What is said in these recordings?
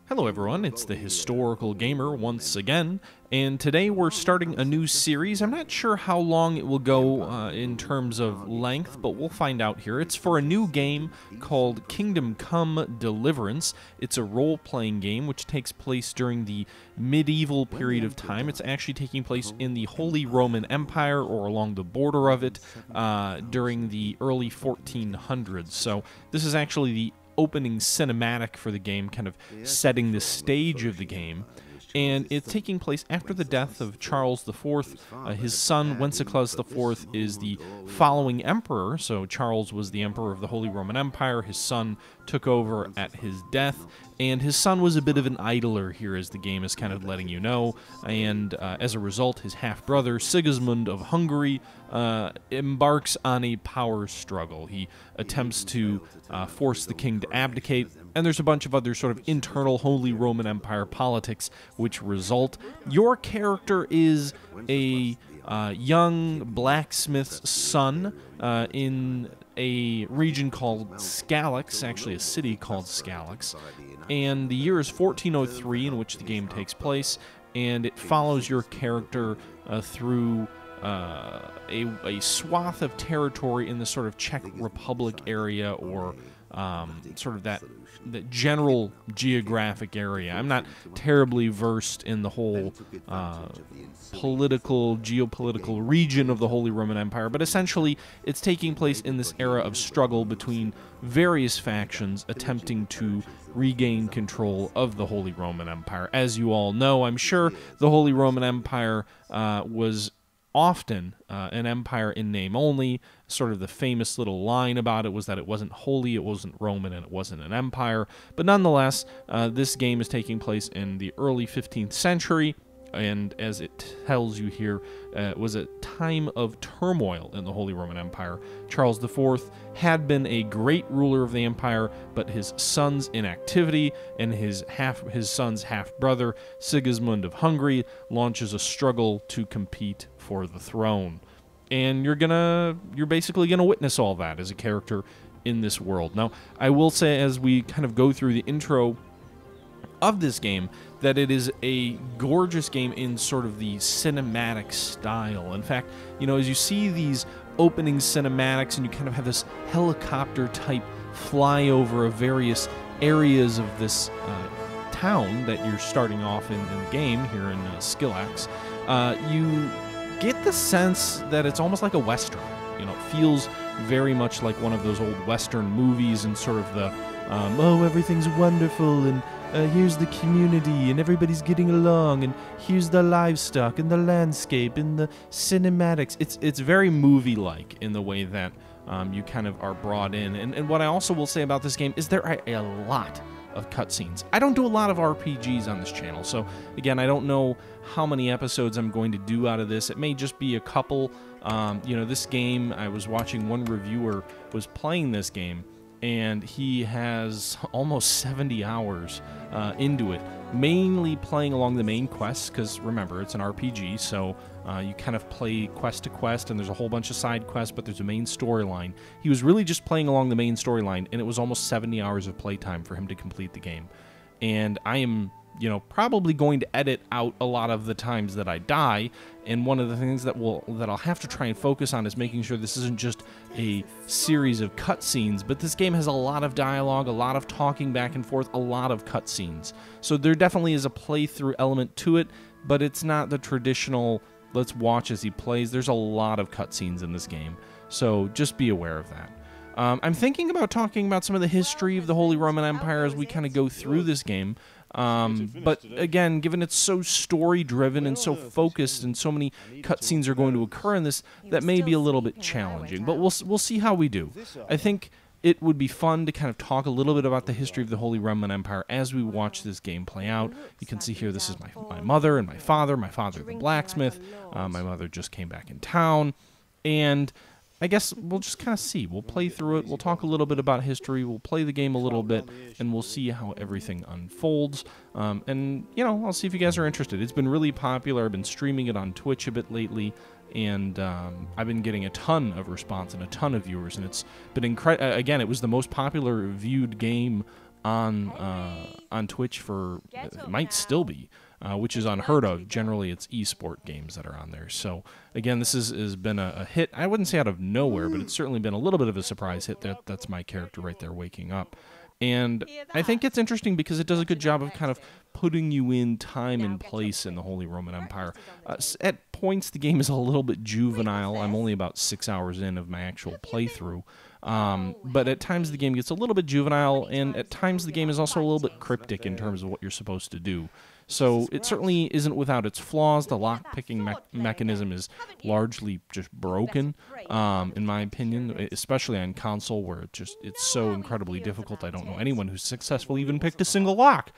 Hello everyone, it's the Historical Gamer once again, and today we're starting a new series. I'm not sure how long it will go in terms of length, but we'll find out here. It's for a new game called Kingdom Come Deliverance. It's a role-playing game which takes place during the medieval period of time. It's actually taking place in the Holy Roman Empire, or along the border of it, during the early 1400s. So this is actually the opening cinematic for the game, kind of setting the stage of the game. And it's taking place after the death of Charles IV. His son, Wenceslas IV, is the following emperor. So Charles was the emperor of the Holy Roman Empire. His son took over at his death. And his son was a bit of an idler here, as the game is kind of letting you know. And as a result, his half-brother, Sigismund of Hungary, embarks on a power struggle. He attempts to force the king to abdicate, and there's a bunch of other sort of internal Holy Roman Empire politics which result. Your character is a young blacksmith's son in a region called Scalix, actually a city called Scalix, and the year is 1403 in which the game takes place, and it follows your character through a swath of territory in the sort of Czech Republic area, or sort of that general geographic area. I'm not terribly versed in the whole geopolitical region of the Holy Roman Empire, but essentially it's taking place in this era of struggle between various factions attempting to regain control of the Holy Roman Empire. As you all know, I'm sure, the Holy Roman Empire was often an empire in name only. Sort of the famous little line about it was that it wasn't holy, it wasn't Roman, and it wasn't an empire. But nonetheless, this game is taking place in the early 15th century, and as it tells you here, it was a time of turmoil in the Holy Roman Empire. Charles IV had been a great ruler of the empire, but his son's inactivity and his son's half-brother, Sigismund of Hungary, launches a struggle to compete for the throne. And you're basically gonna witness all that as a character in this world. Now, I will say, as we kind of go through the intro of this game, that it is a gorgeous game in sort of the cinematic style. In fact, you know, as you see these opening cinematics and you kind of have this helicopter type flyover of various areas of this town that you're starting off in the game here in Skillax, you get the sense that it's almost like a Western. You know, it feels very much like one of those old Western movies, and sort of the, oh, everything's wonderful, and here's the community, and everybody's getting along, and here's the livestock, and the landscape, and the cinematics. It's very movie-like in the way that you kind of are brought in. And what I also will say about this game is there are a lot of cutscenes. I don't do a lot of RPGs on this channel, so again, I don't know how many episodes I'm going to do out of this. It may just be a couple. You know, this game, I was watching one reviewer was playing this game, and he has almost 70 hours into it, mainly playing along the main quests, because remember, it's an RPG, so you kind of play quest to quest, and there's a whole bunch of side quests, but there's a main storyline. He was really just playing along the main storyline, and it was almost 70 hours of playtime for him to complete the game. And I am, you know, probably going to edit out a lot of the times that I die, and one of the things that I'll have to try and focus on is making sure this isn't just a series of cutscenes, but this game has a lot of dialogue, a lot of talking back and forth, a lot of cutscenes. So there definitely is a playthrough element to it, but it's not the traditional, let's watch as he plays. There's a lot of cutscenes in this game, so just be aware of that. I'm thinking about talking about some of the history of the Holy Roman Empire as we kind of go through this game. But again, given it's so story-driven and so focused, and so many cutscenes are going to occur in this, that may be a little bit challenging. But we'll see how we do. I think it would be fun to kind of talk a little bit about the history of the Holy Roman Empire as we watch this game play out. You can see here, this is my mother and my father. My father, the blacksmith. My mother just came back in town, and I guess we'll just kind of see. We'll play through it, we'll talk a little bit about history, we'll play the game a little bit, and we'll see how everything unfolds. And, you know, I'll see if you guys are interested. It's been really popular. I've been streaming it on Twitch a bit lately, and I've been getting a ton of response and a ton of viewers, and it's been incredible. Again, it was the most popular viewed game on Twitch for, it might still be, which is unheard of. Generally, it's esport games that are on there. So, again, this has been a hit. I wouldn't say out of nowhere, but it's certainly been a little bit of a surprise hit. That's my character right there waking up. And I think it's interesting because it does a good job of kind of putting you in time and place in the Holy Roman Empire. At points, the game is a little bit juvenile. I'm only about 6 hours in of my actual playthrough. But at times the game gets a little bit juvenile, and at times the game is also a little bit cryptic in terms of what you're supposed to do. So it certainly isn't without its flaws. The lock-picking mechanism is largely just broken, in my opinion, especially on console where it's so incredibly difficult. I don't know anyone who's successfully even picked a single lock.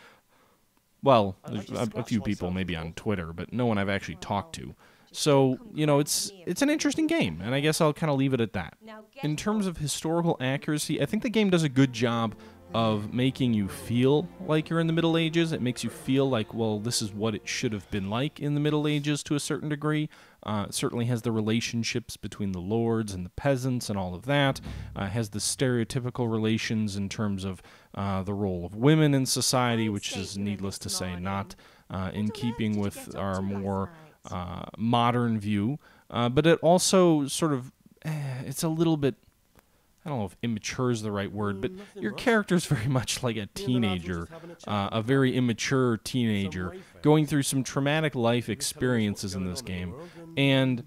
Well, there's a few people maybe on Twitter, but no one I've actually talked to. So, it's an interesting game, and I guess I'll kind of leave it at that. In terms of historical accuracy, I think the game does a good job of making you feel like you're in the Middle Ages. It makes you feel like, well, this is what it should have been like in the Middle Ages to a certain degree. It certainly has the relationships between the lords and the peasants and all of that. It has the stereotypical relations in terms of the role of women in society, which is, needless to say, not in keeping with our more modern view. But it also sort of, it's a little bit, I don't know if immature is the right word, but your character's very much like a teenager, a very immature teenager, going through some traumatic life experiences in this game. And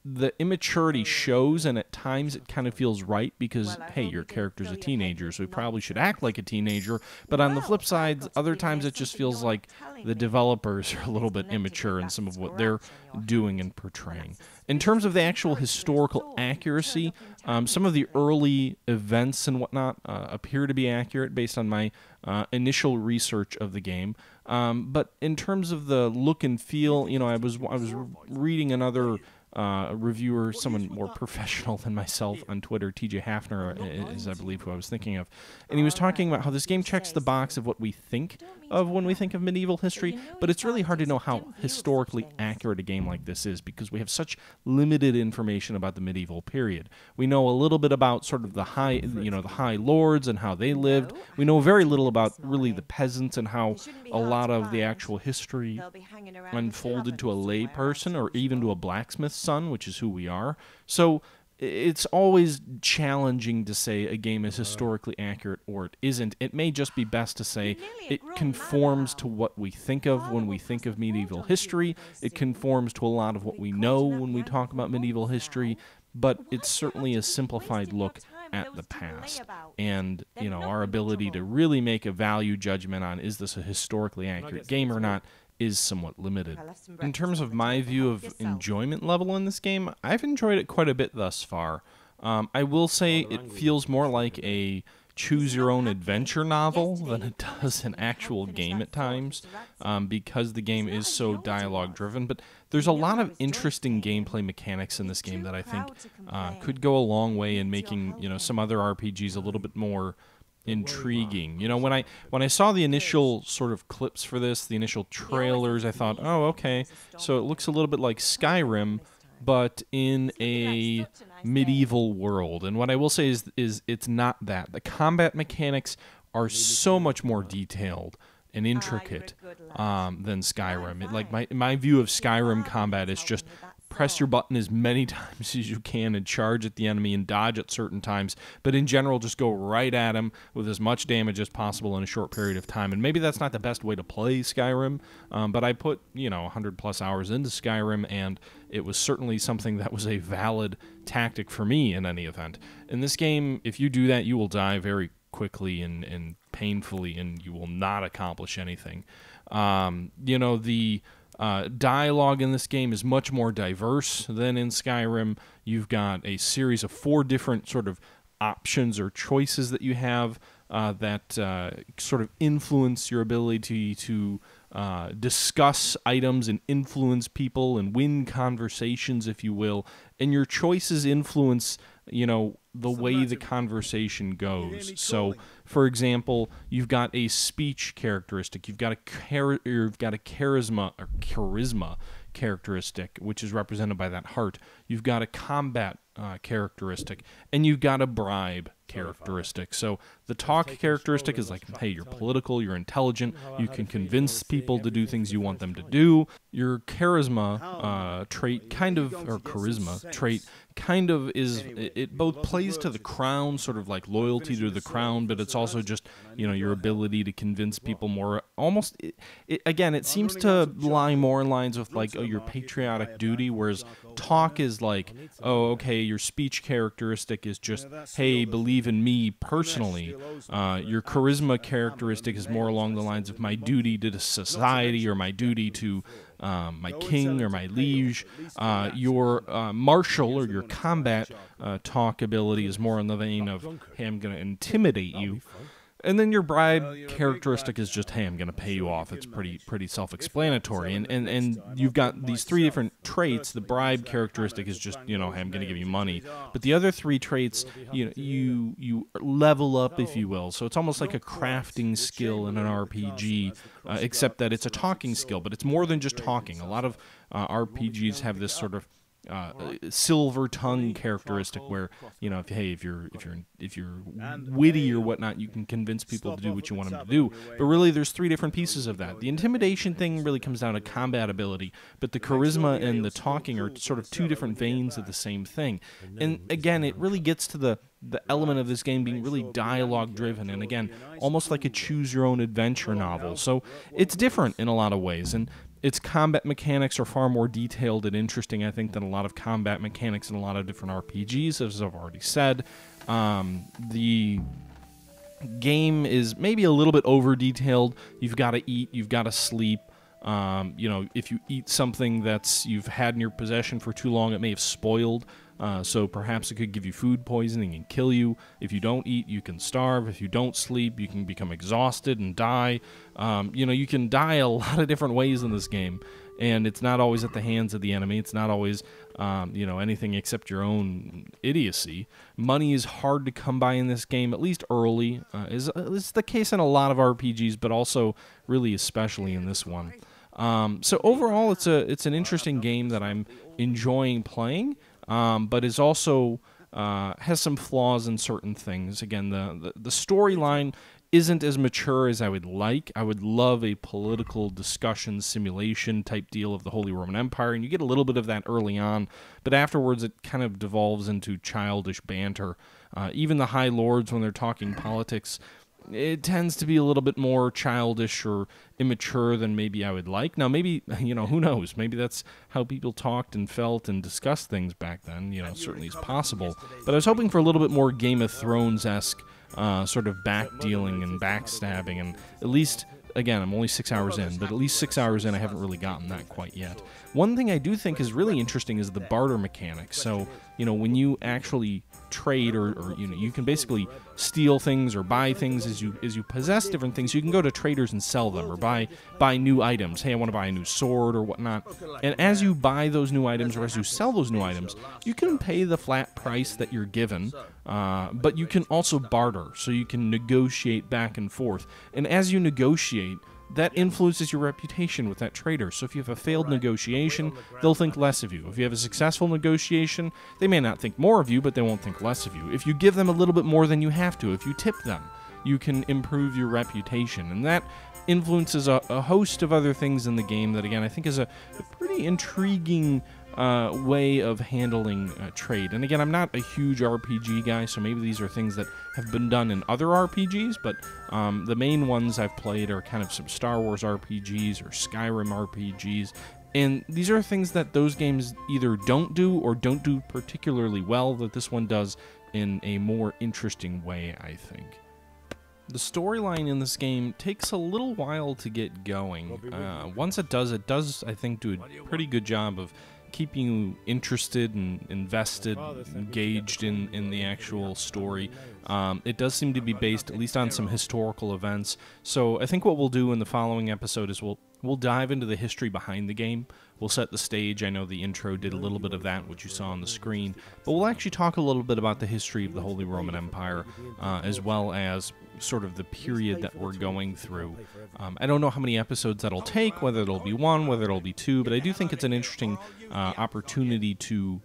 the immaturity shows, and at times it kind of feels right because, hey, your character's a teenager, so he probably should act like a teenager. But on the flip side, other times it just feels like the developers are a little bit immature in some of what they're doing and portraying. In terms of the actual historical accuracy, some of the early events and whatnot appear to be accurate based on my initial research of the game. But in terms of the look and feel, I was reading another reviewer, someone more professional than myself on Twitter, TJ Hafner is, I believe, who I was thinking of. And he was talking about how this game checks the box of what we think of when we think of medieval history, but it's really hard to know how historically accurate a game like this is because we have such limited information about the medieval period. We know a little bit about sort of the high lords and how they lived. We know very little about really the peasants and how a lot of the actual history unfolded to a lay person or even to a blacksmith's son, which is who we are. So it's always challenging to say a game is historically accurate or it isn't. It may just be best to say it conforms to what we think of when we think of medieval history. It conforms to a lot of what we know when we talk about medieval history, but it's certainly a simplified look at the past. And, our ability to really make a value judgment on is this a historically accurate game or not is somewhat limited. In terms of my view of enjoyment level in this game, I've enjoyed it quite a bit thus far. I will say it feels more like a choose-your-own-adventure novel than it does an actual game at times, because the game is so dialogue-driven. But there's a lot of interesting gameplay mechanics in this game that I think could go a long way in making some other RPGs a little bit more intriguing. When I saw the initial sort of clips for this, the initial trailers, I thought, oh, okay, so it looks a little bit like Skyrim, but in a medieval world. And what I will say is it's not that. The combat mechanics are so much more detailed and intricate than Skyrim. My view of Skyrim combat is just press your button as many times as you can and charge at the enemy and dodge at certain times, but in general just go right at him with as much damage as possible in a short period of time. And maybe that's not the best way to play Skyrim, but I put 100 plus hours into Skyrim, and it was certainly something that was a valid tactic for me in any event. In this game, if you do that, you will die very quickly and painfully, and you will not accomplish anything. The dialogue in this game is much more diverse than in Skyrim. You've got a series of 4 different sort of options or choices that you have that sort of influence your ability to discuss items and influence people and win conversations, if you will. And your choices influence, the way the conversation goes. So, for example, you've got a speech characteristic, you've got a charisma characteristic, which is represented by that heart. You've got a combat characteristic, and you've got a bribe characteristic. So the talk characteristic is like, hey, you're political, you're intelligent, you can convince people to do things you want them to do. Your charisma trait kind of, or charisma trait kind of is, it both plays to the crown, sort of like loyalty to the crown, but it's also just, your ability to convince people more. Almost, again, it seems to lie more in lines with like, your patriotic duty, whereas talk is like, okay, your speech characteristic is just, hey, believe in me personally. Your charisma characteristic is more along the lines of my duty to the society, or my duty to my king or my liege. Your martial or your combat talk ability is more in the vein of, hey, I'm going to intimidate you. And then your bribe characteristic is just, hey, I'm going to pay you off. It's pretty self-explanatory. And you've got these three different traits. The bribe characteristic is just, hey, I'm going to give you money. But the other three traits, you level up, if you will. So it's almost like a crafting skill in an RPG, except that it's a talking skill. But it's more than just talking. A lot of RPGs have this sort of silver tongue characteristic where, if you're witty or whatnot, you can convince people to do what you want them to do. But really, there's three different pieces of that. The intimidation thing really comes down to combat ability, but the charisma and the talking are sort of two different veins of the same thing. And again, it really gets to the element of this game being really dialogue driven, and again, almost like a choose your own adventure novel. So it's different in a lot of ways, and its combat mechanics are far more detailed and interesting, I think, than a lot of combat mechanics in a lot of different RPGs, as I've already said. The game is maybe a little bit over-detailed. You've got to eat, you've got to sleep. If you eat something that's you've had in your possession for too long, it may have spoiled. So perhaps it could give you food poisoning and kill you. If you don't eat, you can starve. If you don't sleep, you can become exhausted and die. You can die a lot of different ways in this game, and it's not always at the hands of the enemy. It's not always, anything except your own idiocy. Money is hard to come by in this game, at least early. Is the case in a lot of RPGs, but also really especially in this one. So overall, it's an interesting game that I'm enjoying playing. But is also has some flaws in certain things. Again, the storyline isn't as mature as I would like. I would love a political discussion simulation type deal of the Holy Roman Empire, and you get a little bit of that early on, but afterwards it kind of devolves into childish banter. Even the High Lords, when they're talking politics, it tends to be a little bit more childish or immature than maybe I would like. Now, maybe, who knows? Maybe that's how people talked and felt and discussed things back then. Certainly is possible. But I was hoping for a little bit more Game of Thrones-esque sort of back-dealing and backstabbing. And at least, again, I'm only 6 hours in, but at least 6 hours in, I haven't really gotten that quite yet. One thing I do think is really interesting is the barter mechanic. So, when you actually trade or you can basically steal things or buy things as you possess different things. You can go to traders and sell them, or buy new items. Hey, I want to buy a new sword or whatnot. And as you buy those new items or as you sell those new items, you can pay the flat price that you're given, but you can also barter, so you can negotiate back and forth. And as you negotiate, that influences your reputation with that trader. So if you have a failed negotiation, they'll think less of you. If you have a successful negotiation, they may not think more of you, but they won't think less of you. If you give them a little bit more than you have to, if you tip them, you can improve your reputation. And that influences a host of other things in the game that, again, I think is a pretty intriguing way of handling trade. And again, I'm not a huge RPG guy, so maybe these are things that have been done in other RPGs, but the main ones I've played are kind of some Star Wars RPGs or Skyrim RPGs, and these are things that those games either don't do or don't do particularly well, that this one does in a more interesting way, I think. The storyline in this game takes a little while to get going. Once it does, I think, do a pretty good job of keeping you interested and invested, engaged in the actual story. It does seem to be based at least on some historical events. So I think what we'll do in the following episode is we'll dive into the history behind the game. We'll set the stage. I know the intro did a little bit of that, which you saw on the screen. But we'll actually talk a little bit about the history of the Holy Roman Empire, as well as sort of the period that we're going through. I don't know how many episodes that'll take, whether it'll be one, whether it'll be two, but I do think it's an interesting opportunity to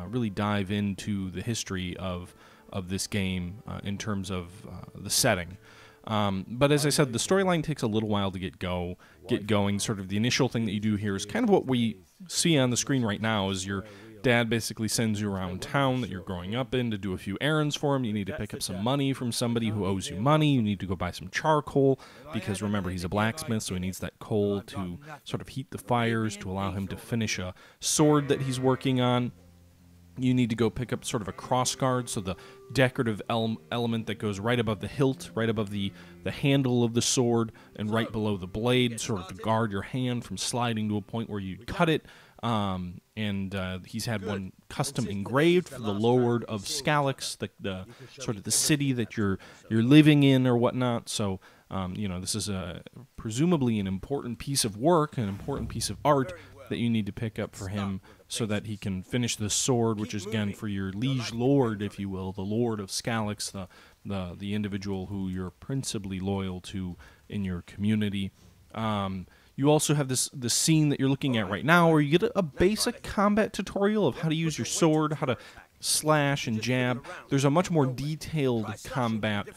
really dive into the history of of this game in terms of the setting. But as I said, the storyline takes a little while to get going. Sort of the initial thing that you do here is kind of what we see on the screen right now. Is your dad basically sends you around town that you're growing up in to do a few errands for him. You need to pick up some money from somebody who owes you money. You need to go buy some charcoal because, remember, he's a blacksmith, so he needs that coal to sort of heat the fires to allow him to finish a sword that he's working on. You need to go pick up sort of a crossguard, so the decorative element that goes right above the hilt, right above the handle of the sword, and right below the blade, sort of to guard your hand from sliding to a point where you'd cut it. He's had one custom engraved for the Lord of Scalix, the sort of the city that you're living in or whatnot. So, this is presumably an important piece of work, an important piece of art that you need to pick up for him so that he can finish the sword, which is, again, for your liege lord, if you will, the Lord of Scalix, the individual who you're principally loyal to in your community. You also have this scene that you're looking at right now where you get a basic combat tutorial of how to use your sword, how to slash and jab. There's a much more detailed combat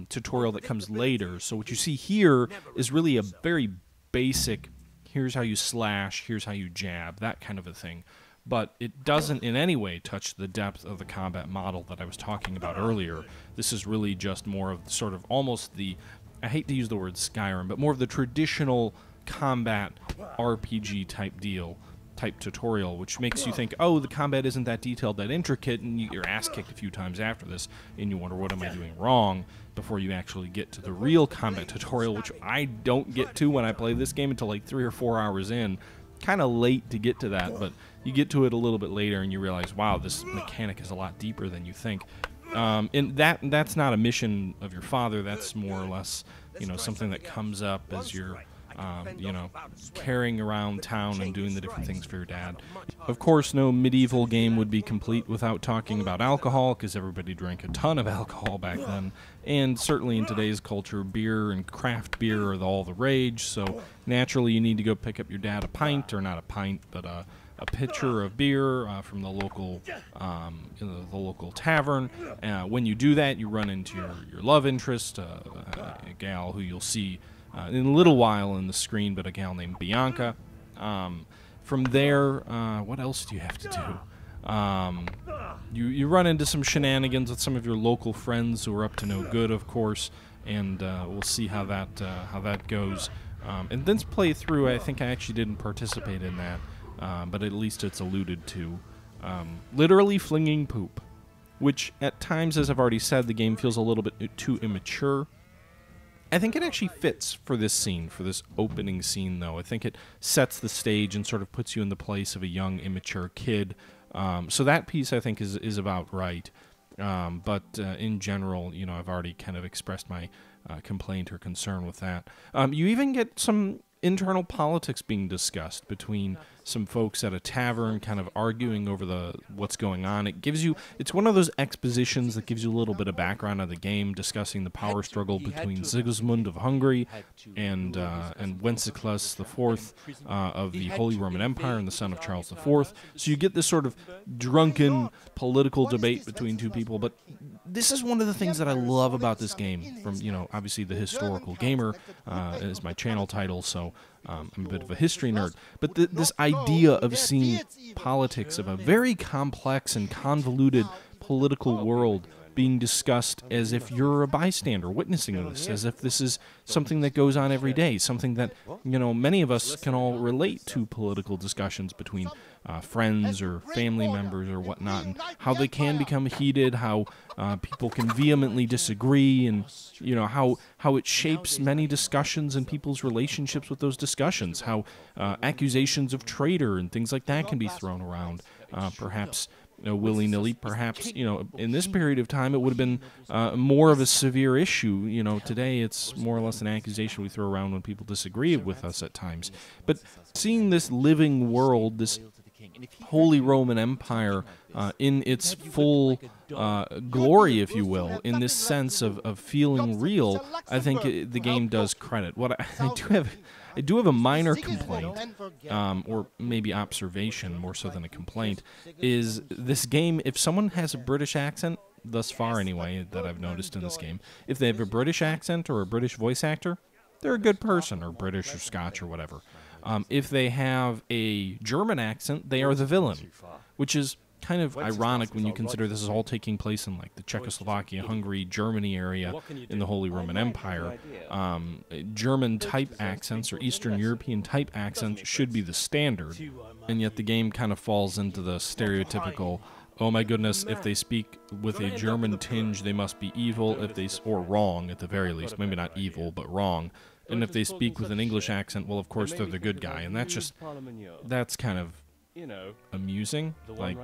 tutorial that comes later. So what you see here is really a very basic, here's how you slash, here's how you jab, that kind of a thing. But it doesn't in any way touch the depth of the combat model that I was talking about earlier. This is really just more of sort of almost I hate to use the word Skyrim, but more of the traditional combat RPG type tutorial, which makes you think, oh, the combat isn't that detailed, that intricate, and you get your ass kicked a few times after this, and you wonder, what am I doing wrong, before you actually get to the real combat tutorial, which I don't get to when I play this game until like 3 or 4 hours in. Kind of late to get to that, but you get to it a little bit later, and you realize, wow, this mechanic is a lot deeper than you think. And that's not a mission of your father. That's more or less, something that comes up as you're, carrying around town and doing the different things for your dad. Of course, no medieval game would be complete without talking about alcohol, because everybody drank a ton of alcohol back then. And certainly in today's culture, beer and craft beer are all the rage. So naturally, you need to go pick up your dad a pint, or not a pint, but a pitcher of beer from the local tavern. When you do that, you run into your love interest, a gal who you'll see in a little while in the screen, but a gal named Bianca. From there, what else do you have to do? You run into some shenanigans with some of your local friends who are up to no good, of course, and we'll see how that goes. And this playthrough, I think I actually didn't participate in that. But at least it's alluded to. Literally flinging poop, which at times, as I've already said, the game feels a little bit too immature. I think it actually fits for this scene, for this opening scene, though. I think it sets the stage and sort of puts you in the place of a young, immature kid. So that piece, I think, is about right. But in general, I've already kind of expressed my complaint or concern with that. You even get some internal politics being discussed between some folks at a tavern, kind of arguing over what's going on. It's one of those expositions that gives you a little bit of background on the game, discussing the power struggle between Sigismund of Hungary and Wenceslas IV of the Holy Roman Empire and the son of Charles IV. So you get this sort of drunken political debate between two people. But this is one of the things that I love about this game. From obviously the Historical Gamer is my channel title, so I'm a bit of a history nerd, but this idea of seeing politics of a very complex and convoluted political world being discussed as if you're a bystander witnessing this, as if this is something that goes on every day, something that, many of us can all relate to political discussions between friends or family members or whatnot, and how they can become heated, how people can vehemently disagree, and how it shapes many discussions and people's relationships with those discussions, how accusations of traitor and things like that can be thrown around, perhaps willy-nilly. Perhaps in this period of time it would have been more of a severe issue. Today it's more or less an accusation we throw around when people disagree with us at times. But seeing this living world, this Holy Roman Empire in its full glory, if you will, in this sense of feeling real, I think the game does credit. What I do have a minor complaint, or maybe observation more so than a complaint, is this game, if someone has a British accent, thus far anyway, that I've noticed in this game. If they have a British accent or a British voice actor, they're a good person, or British or Scotch or whatever. If they have a German accent, they are the villain, which is kind of ironic when you consider this is all taking place in like the Czechoslovakia, Hungary, Germany area in the Holy Roman Empire. German type accents or Eastern European type accents should be the standard, and yet the game kind of falls into the stereotypical, oh my goodness, if they speak with a German tinge, they must be evil, or wrong at the very least, maybe not evil, but wrong. And if they speak with an English accent, well, of course, they're the good guy. And that's kind of amusing. Like,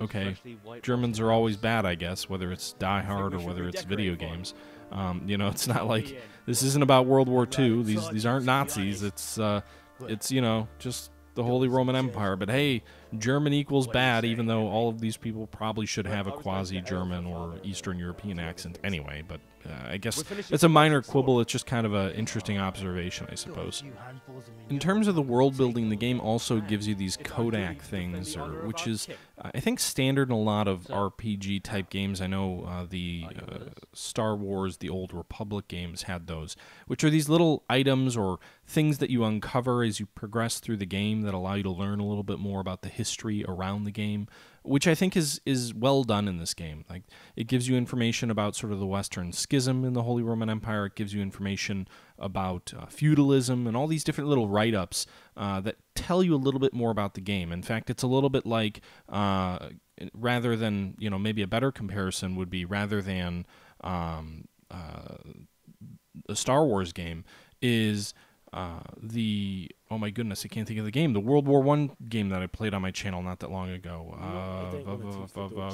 okay, Germans are always bad, I guess, whether it's Die Hard or whether it's video games. It's not like, this isn't about World War II. These aren't Nazis. It's just the Holy Roman Empire. But hey, German equals bad, even though all of these people probably should have a quasi-German or Eastern European accent anyway. But I guess it's a minor quibble. It's just kind of an interesting observation, I suppose. In terms of the world building, the game also gives you these Kodak things, which is, I think, standard in a lot of RPG type games. I know the Star Wars, the Old Republic games had those, which are these little items or things that you uncover as you progress through the game that allow you to learn a little bit more about the history around the game, which I think is well done in this game. Like, it gives you information about sort of the Western Schism in the Holy Roman Empire. It gives you information about feudalism and all these different little write-ups that tell you a little bit more about the game. In fact, it's a little bit like, rather than, maybe a better comparison would be, rather than a Star Wars game, is oh my goodness, I can't think of the game. The World War I game that I played on my channel not that long ago.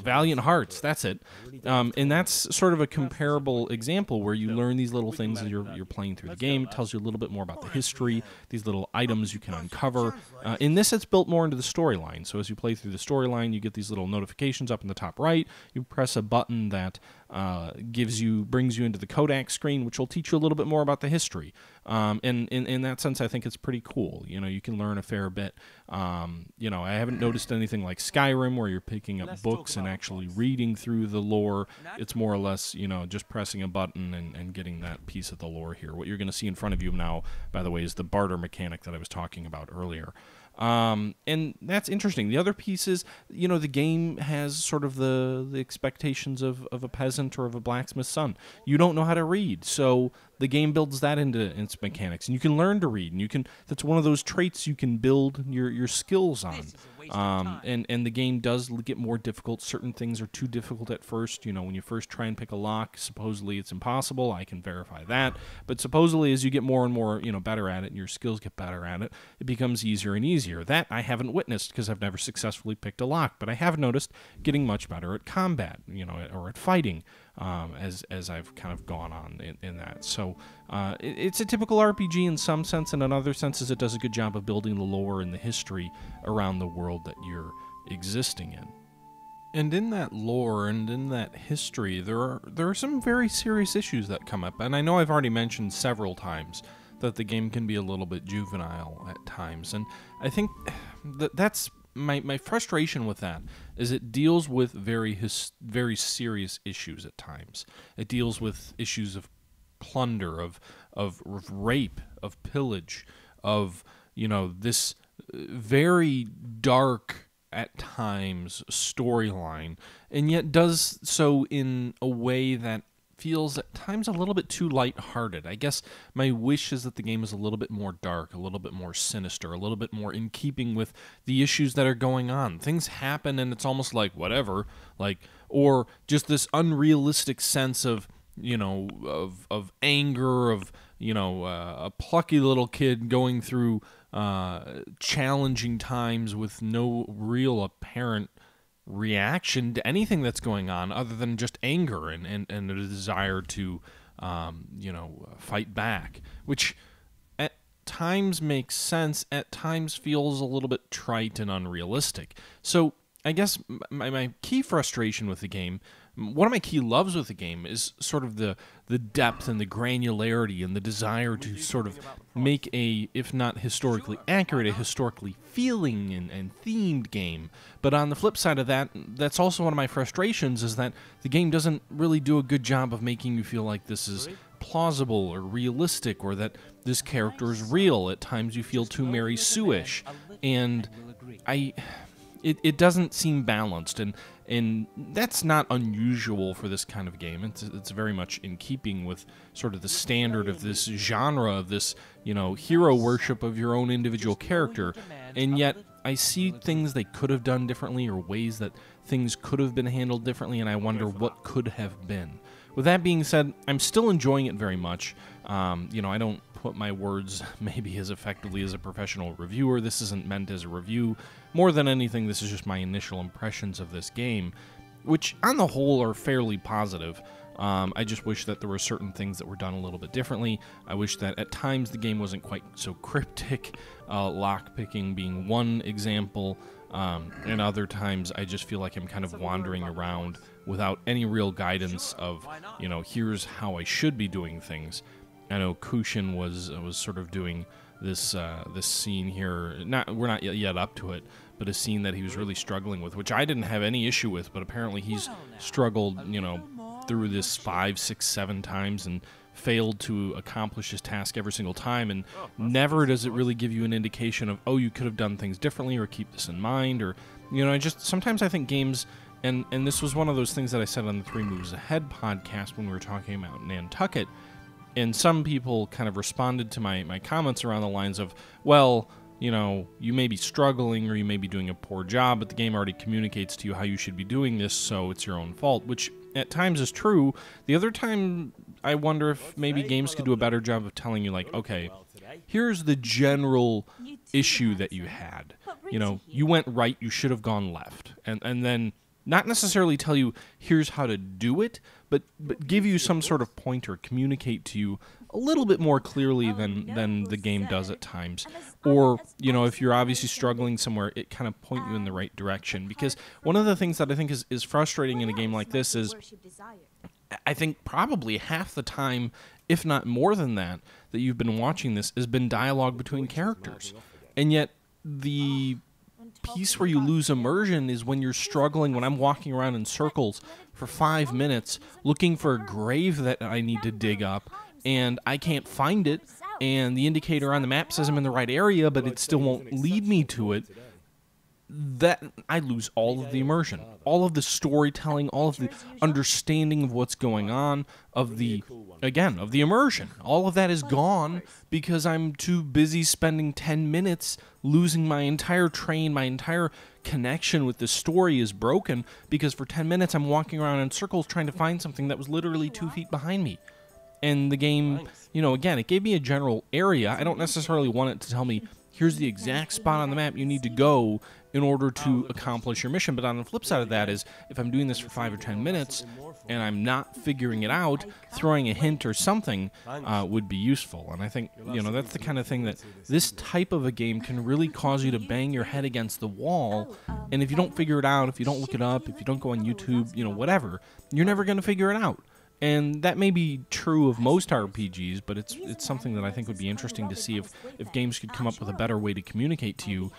Valiant Hearts, that's it. And that's sort of a comparable example where you learn these little things as you're playing through the game. It tells you a little bit more about the history, these little items you can uncover. In this, it's built more into the storyline. So as you play through the storyline, you get these little notifications up in the top right. You press a button that brings you into the Kodak screen, which will teach you a little bit more about the history. And in that sense, I think it's pretty cool. You can learn a fair bit. I haven't noticed anything like Skyrim where you're picking up books and actually reading through the lore. It's more or less, just pressing a button and getting that piece of the lore here. What you're going to see in front of you now, by the way, is the barter mechanic that I was talking about earlier. And that's interesting. The other piece is, the game has sort of the expectations of a peasant or of a blacksmith's son. You don't know how to read, so the game builds that into its mechanics, and you can learn to read, and that's one of those traits you can build your skills on. And the game does get more difficult. Certain things are too difficult at first. When you first try and pick a lock, supposedly it's impossible. I can verify that. But supposedly as you get more and more, better at it, and your skills get better at it, it becomes easier and easier. That I haven't witnessed because I've never successfully picked a lock, but I have noticed getting much better at combat, or at fighting, as I've kind of gone on in that. So it's a typical RPG in some sense, and in other senses it does a good job of building the lore and the history around the world that you're existing in. And in that lore and in that history, there are some very serious issues that come up. And I know I've already mentioned several times that the game can be a little bit juvenile at times. And I think that's my frustration with that is it deals with very serious issues at times. It deals with issues of plunder, of rape, of pillage, of, this very dark at times storyline, and yet does so in a way that feels at times a little bit too lighthearted. I guess my wish is that the game is a little bit more dark, a little bit more sinister, a little bit more in keeping with the issues that are going on. Things happen and it's almost like whatever, or just this unrealistic sense of, of anger, of, a plucky little kid going through challenging times with no real apparent reaction to anything that's going on other than just anger and a desire to, fight back, which at times makes sense, at times feels a little bit trite and unrealistic. So I guess my key frustration with the game One of my key loves with the game is sort of the depth and the granularity and the desire to sort of make a, if not historically accurate, a historically feeling and themed game. But on the flip side of that, that's also one of my frustrations, is that the game doesn't really do a good job of making you feel like this is plausible or realistic, or that this character is real. At times you feel too Mary Sue-ish, and it doesn't seem balanced, and that's not unusual for this kind of game. It's very much in keeping with sort of the standard of this genre, of this, hero worship of your own individual character, and yet I see things they could have done differently, or ways that things could have been handled differently, and I wonder what could have been. With that being said, I'm still enjoying it very much. I don't put my words maybe as effectively as a professional reviewer. This isn't meant as a review. More than anything, this is just my initial impressions of this game, which on the whole are fairly positive. I just wish that there were certain things that were done a little bit differently. I wish that at times the game wasn't quite so cryptic, lockpicking being one example, and other times I just feel like I'm kind of wandering around without any real guidance of, here's how I should be doing things. I know Kushin was sort of doing this scene here. We're not yet up to it, but a scene that he was really struggling with, which I didn't have any issue with, but apparently he's struggled, through this 5, 6, 7 times and failed to accomplish his task every single time, and never does it really give you an indication of, oh, you could have done things differently, or keep this in mind, or, sometimes I think games, and this was one of those things that I said on the 3 Moves Ahead podcast when we were talking about Nantucket, and some people kind of responded to my comments around the lines of, well, you may be struggling, or you may be doing a poor job, but the game already communicates to you how you should be doing this, so it's your own fault, which at times is true. The other time, I wonder if maybe games could do a better job of telling you, like, okay, here's the general issue that you had. You went right, you should have gone left. And then not necessarily tell you, here's how to do it, but give you some sort of pointer, communicate to you a little bit more clearly than the game does at times. Or, if you're obviously struggling somewhere, it kind of point you in the right direction. Because one of the things that I think is frustrating in a game like this is, I think probably half the time, if not more than that you've been watching this has been dialogue between characters. And yet, the piece where you lose immersion is when you're struggling, when I'm walking around in circles for 5 minutes looking for a grave that I need to dig up, and I can't find it, and the indicator on the map says I'm in the right area, but it still won't lead me to it. That I lose all of the immersion, all of the storytelling, all of the understanding of what's going on, of the immersion. All of that is gone because I'm too busy spending 10 minutes losing my entire train, my entire connection with the story is broken, because for 10 minutes I'm walking around in circles trying to find something that was literally 2 feet behind me. And the game, again, it gave me a general area. I don't necessarily want it to tell me, here's the exact spot on the map you need to go in order to accomplish your mission. But on the flip side of that is, if I'm doing this for 5 or 10 minutes and I'm not figuring it out, throwing a hint or something would be useful. And I think, that's the kind of thing that this type of a game can really cause you to bang your head against the wall. And if you don't figure it out, if you don't look it up, if you don't go on YouTube, whatever, you're never going to figure it out. And that may be true of most RPGs, but it's something that I think would be interesting to see if games could come up with a better way to communicate to you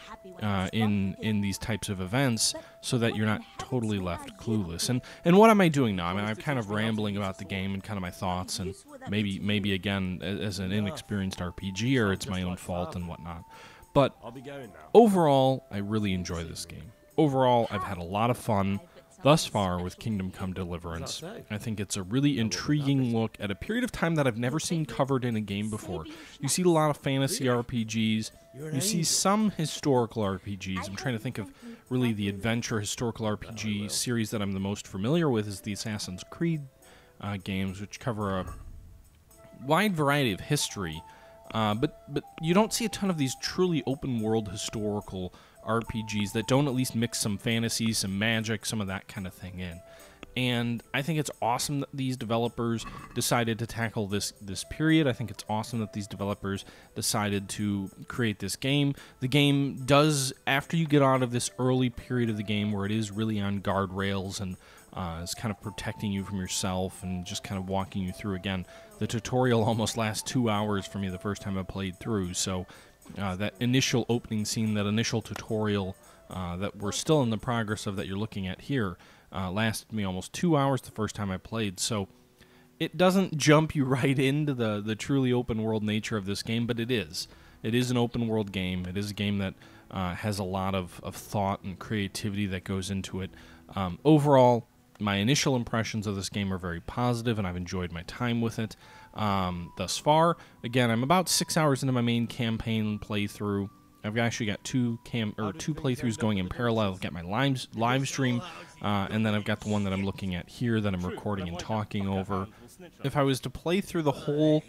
in these types of events, so that you're not totally left clueless. And what am I doing now? I mean, I'm kind of rambling about the game and kind of my thoughts, and maybe again, as an inexperienced RPGer, it's my own fault and whatnot. But overall, I really enjoy this game. Overall, I've had a lot of fun thus far with Kingdom Come Deliverance. I think it's a really intriguing look at a period of time that I've never seen covered in a game before. You see a lot of fantasy RPGs, you see some historical RPGs. I'm trying to think of really the adventure historical RPG series that I'm the most familiar with is the Assassin's Creed games, which cover a wide variety of history, but you don't see a ton of these truly open world historical RPGs that don't at least mix some fantasy, some magic, some of that kind of thing in. And I think it's awesome that these developers decided to tackle this period. I think it's awesome that these developers decided to create this game. The game does, after you get out of this early period of the game where it is really on guardrails and is kind of protecting you from yourself and just kind of walking you through. Again, the tutorial almost lasts 2 hours for me the first time I played through, so that initial opening scene, that initial tutorial that we're still in the progress of that you're looking at here, lasted me almost 2 hours the first time I played, so it doesn't jump you right into the truly open world nature of this game, but it is. It is an open world game. It is a game that has a lot of thought and creativity that goes into it. Overall, my initial impressions of this game are very positive, and I've enjoyed my time with it thus far. Again, I'm about 6 hours into my main campaign playthrough. I've actually got two playthroughs going in parallel. I've got my live stream, and then I've got the one that I'm looking at here that I'm recording and talking over. If I was to play through the whole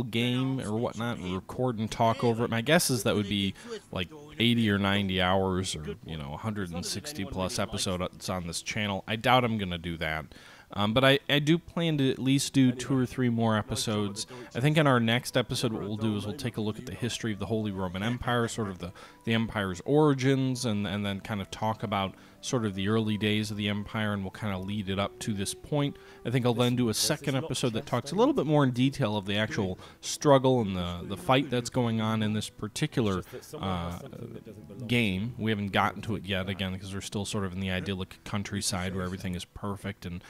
game or whatnot, and record and talk over it, my guess is that would be like 80 or 90 hours, or 160 plus episodes on this channel. I doubt I'm gonna do that. But I do plan to at least do 2 or 3 more episodes. I think in our next episode what we'll do is we'll take a look at the history of the Holy Roman Empire, sort of the empire's origins, and then kind of talk about sort of the early days of the empire, and we'll kind of lead it up to this point. I think I'll then do a second episode that talks a little bit more in detail of the actual struggle and the fight that's going on in this particular game. We haven't gotten to it yet, again, because we're still sort of in the idyllic countryside where everything is perfect and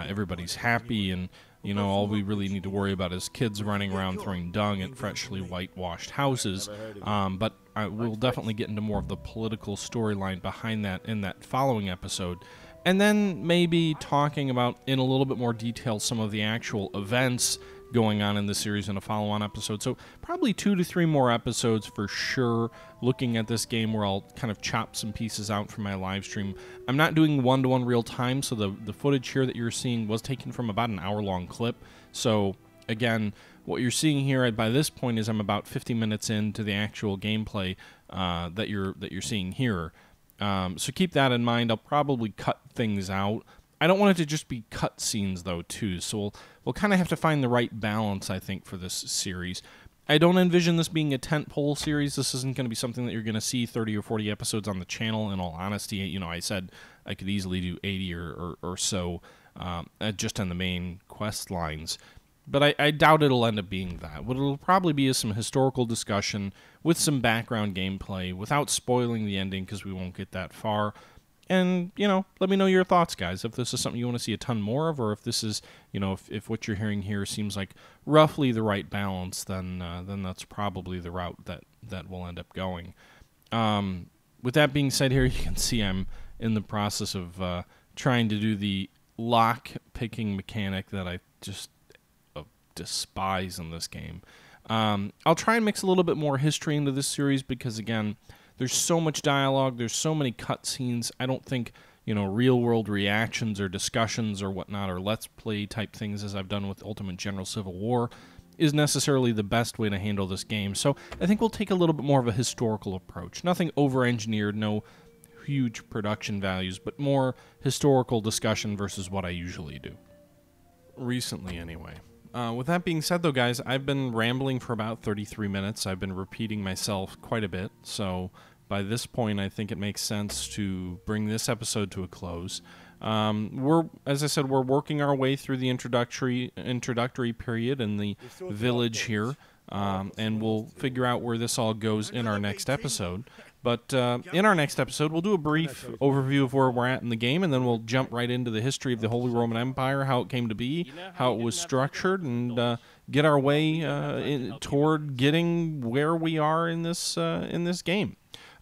everybody's happy, and all we really need to worry about is kids running around throwing dung at freshly whitewashed houses. But we'll definitely get into more of the political storyline behind that in that following episode. And then maybe talking about in a little bit more detail some of the actual events going on in the series in a follow-on episode. So probably 2 to 3 more episodes for sure, looking at this game, where I'll kind of chop some pieces out from my live stream. I'm not doing one-to-one real time, so the footage here that you're seeing was taken from about an hour-long clip. So again, what you're seeing here by this point is I'm about 50 minutes into the actual gameplay that you're seeing here. So keep that in mind. I'll probably cut things out. I don't want it to just be cutscenes, though, too, so we'll kind of have to find the right balance, I think, for this series. I don't envision this being a tentpole series. This isn't going to be something that you're going to see 30 or 40 episodes on the channel, in all honesty. I said I could easily do 80 or so just on the main quest lines. But I doubt it'll end up being that. What it'll probably be is some historical discussion with some background gameplay without spoiling the ending, because we won't get that far. And, let me know your thoughts, guys, if this is something you want to see a ton more of, or if this is, if what you're hearing here seems like roughly the right balance, then that's probably the route that we'll end up going. With that being said here, you can see I'm in the process of trying to do the lock-picking mechanic that I just despise in this game. I'll try and mix a little bit more history into this series because, again, there's so much dialogue, there's so many cutscenes. I don't think, real-world reactions or discussions or whatnot, or Let's Play type things as I've done with Ultimate General Civil War, is necessarily the best way to handle this game. So I think we'll take a little bit more of a historical approach. Nothing over-engineered, no huge production values, but more historical discussion versus what I usually do. Recently, anyway. With that being said, though, guys, I've been rambling for about 33 minutes. I've been repeating myself quite a bit, so by this point, I think it makes sense to bring this episode to a close. As I said, we're working our way through the introductory period in the village here, and we'll figure out where this all goes in our next episode. But in our next episode, we'll do a brief overview of where we're at in the game, and then we'll jump right into the history of the Holy Roman Empire, how it came to be, how it was structured, and get our way toward getting where we are in this game.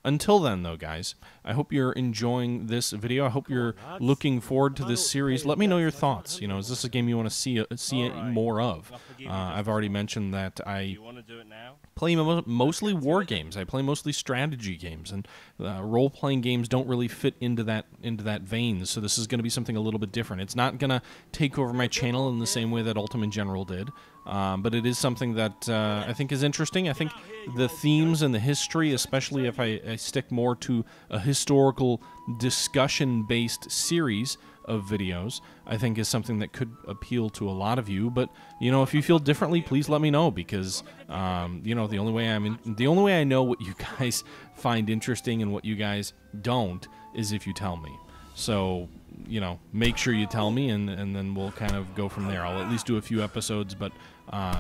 Until then, though, guys, I hope you're enjoying this video. I hope you're looking forward to this series. Let me know your thoughts. Is this a game you want to see more of? I've already mentioned that I play mostly war games. I play mostly strategy games, and role-playing games don't really fit into that vein. So this is going to be something a little bit different. It's not going to take over my channel in the same way that Ultimate General did. But it is something that I think is interesting. I think the themes and the history, especially if I stick more to a historical discussion-based series of videos, I think is something that could appeal to a lot of you. But if you feel differently, please let me know, because the only way I know what you guys find interesting and what you guys don't is if you tell me. So, you know, make sure you tell me, and then we'll kind of go from there. I'll at least do a few episodes, but,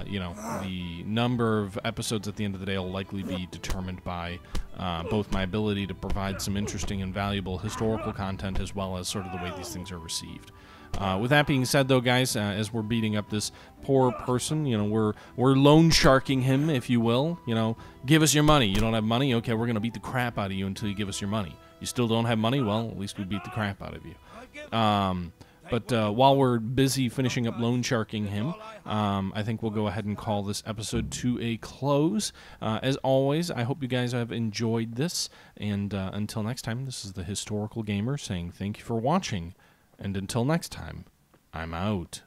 you know, the number of episodes at the end of the day will likely be determined by both my ability to provide some interesting and valuable historical content, as well as sort of the way these things are received. With that being said, though, guys, as we're beating up this poor person, you know, we're loan sharking him, if you will. You know, give us your money. You don't have money? Okay, we're going to beat the crap out of you until you give us your money. You still don't have money? Well, at least we beat the crap out of you. But while we're busy finishing up loan sharking him, I think we'll go ahead and call this episode to a close. As always, I hope you guys have enjoyed this. And until next time, this is the Historical Gamer saying thank you for watching. And until next time, I'm out.